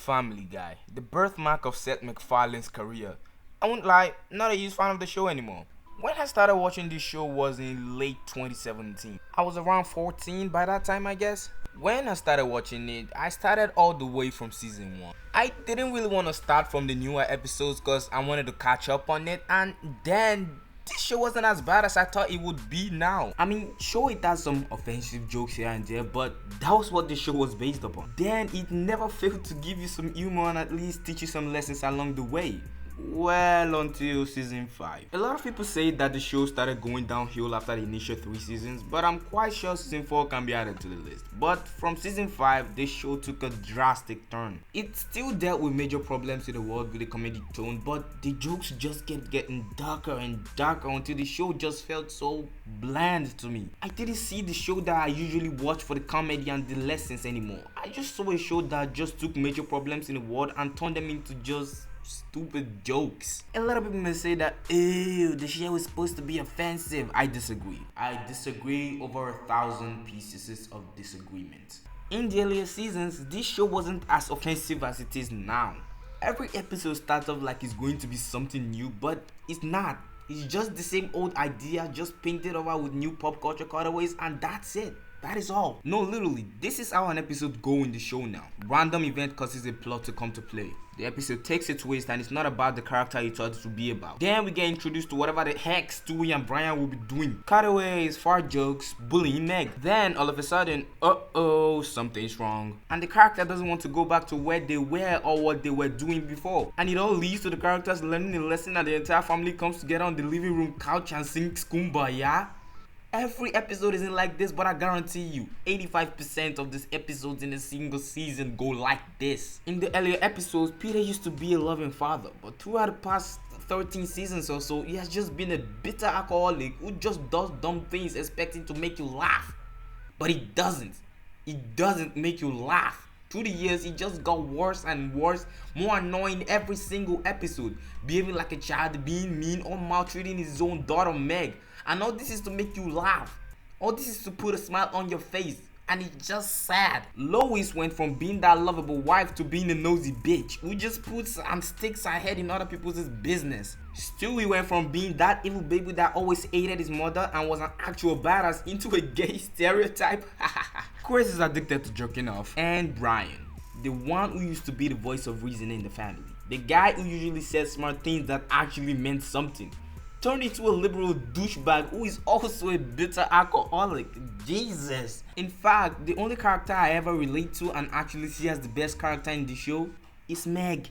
Family Guy, the birthmark of Seth MacFarlane's career. I won't lie, not a huge fan of the show anymore. When I started watching this show was in late 2017. I was around 14 by that time, I guess. When I started watching it, I started all the way from season 1. I didn't really want to start from the newer episodes because I wanted to catch up on it, and then this show wasn't as bad as I thought it would be now. I mean, sure, it has some offensive jokes here and there, but that was what the show was based upon. Then it never failed to give you some humor and at least teach you some lessons along the way. Well, until season 5. A lot of people say that the show started going downhill after the initial 3 seasons, but I'm quite sure season 4 can be added to the list. But from season 5, the show took a drastic turn. It still dealt with major problems in the world with a comedic tone, but the jokes just kept getting darker and darker until the show just felt so bland to me. I didn't see the show that I usually watch for the comedy and the lessons anymore. I just saw a show that just took major problems in the world and turned them into just stupid jokes. A lot of people may say that, ew, the show is supposed to be offensive. I disagree. I disagree over 1,000 pieces of disagreement. In the earlier seasons, this show wasn't as offensive as it is now. Every episode starts off like it's going to be something new, but it's not. It's just the same old idea, just painted over with new pop culture cutaways, and that's it. That is all. No, literally, this is how an episode goes in the show now. Random event causes a plot to come to play. The episode takes a twist and it's not about the character you thought it would be about. Then we get introduced to whatever the heck Stewie and Brian will be doing. Cutaways, fart jokes, bullying Meg. Then all of a sudden, something's wrong. And the character doesn't want to go back to where they were or what they were doing before. And it all leads to the characters learning a lesson and the entire family comes together on the living room couch and sings Kumbaya. Every episode isn't like this, but I guarantee you 85% of these episodes in a single season go like this. In the earlier episodes, Peter used to be a loving father, but throughout the past 13 seasons or so, he has just been a bitter alcoholic who just does dumb things expecting to make you laugh. But it doesn't. It doesn't make you laugh. Through the years, he just got worse and worse, more annoying every single episode, behaving like a child, being mean or maltreating his own daughter Meg. And all this is to make you laugh. All this is to put a smile on your face. And it's just sad. Lois went from being that lovable wife to being a nosy bitch who just puts and sticks her head in other people's business. Stewie went from being that evil baby that always hated his mother and was an actual badass into a gay stereotype. Chris is addicted to jerking off. And Brian, the one who used to be the voice of reason in the family. The guy who usually said smart things that actually meant something. Turned into a liberal douchebag who is also a bitter alcoholic. Jesus. In fact, the only character I ever relate to and actually see as the best character in the show is Meg.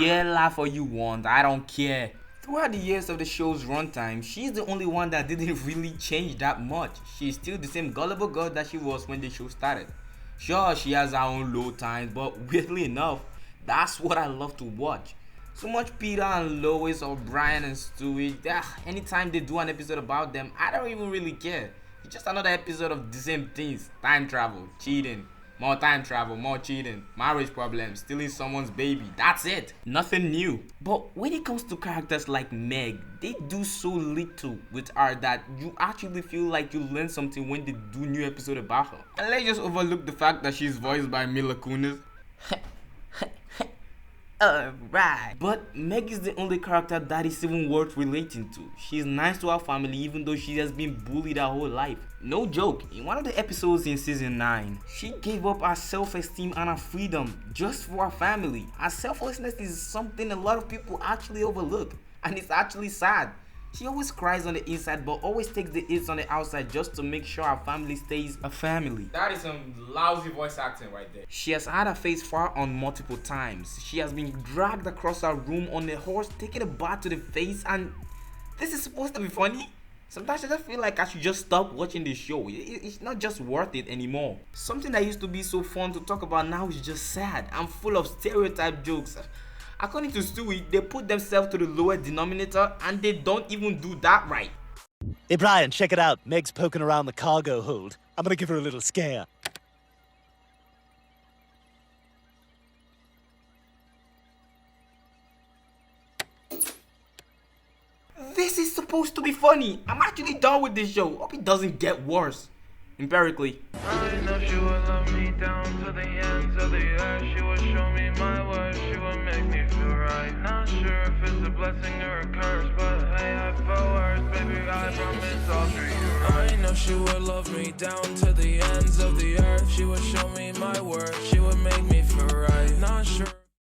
Yeah, laugh all you want, I don't care. Throughout the years of the show's runtime, she's the only one that didn't really change that much. She's still the same gullible girl that she was when the show started. Sure, she has her own low times, but weirdly enough, that's what I love to watch. So much Peter and Lois or Brian and Stewie, anytime they do an episode about them, I don't even really care. It's just another episode of the same things. Time travel, cheating, more time travel, more cheating, marriage problems, stealing someone's baby. That's it. Nothing new. But when it comes to characters like Meg, they do so little with her that you actually feel like you learn something when they do new episode about her. And let's just overlook the fact that she's voiced by Mila Kunis. Alright. But Meg is the only character that is even worth relating to. She's nice to her family even though she has been bullied her whole life. No joke, in one of the episodes in season 9, she gave up her self-esteem and her freedom just for her family. Her selflessness is something a lot of people actually overlook, and it's actually sad. She always cries on the inside but always takes the hits on the outside just to make sure her family stays a family. That is some lousy voice acting right there. She has had her face far on multiple times. She has been dragged across her room on a horse, taking a bath to the face, and this is supposed to be funny? Sometimes I just feel like I should just stop watching this show. It's not just worth it anymore. Something that used to be so fun to talk about now is just sad and full of stereotype jokes. According to Stewie, they put themselves to the lower denominator and they don't even do that right. Hey Brian, check it out. Meg's poking around the cargo hold. I'm gonna give her a little scare. This is supposed to be funny. I'm actually done with this show. Hope it doesn't get worse. empirically. I know she would love me down to the ends of the earth. She would show me my worth. She would make me feel right. Not sure if it's a blessing or a curse, but hey, I felt worse. Baby, I promise I'll treat you right. I know she would love me down to the ends of the earth. She would show me my worth. She would make me feel right. Not sure.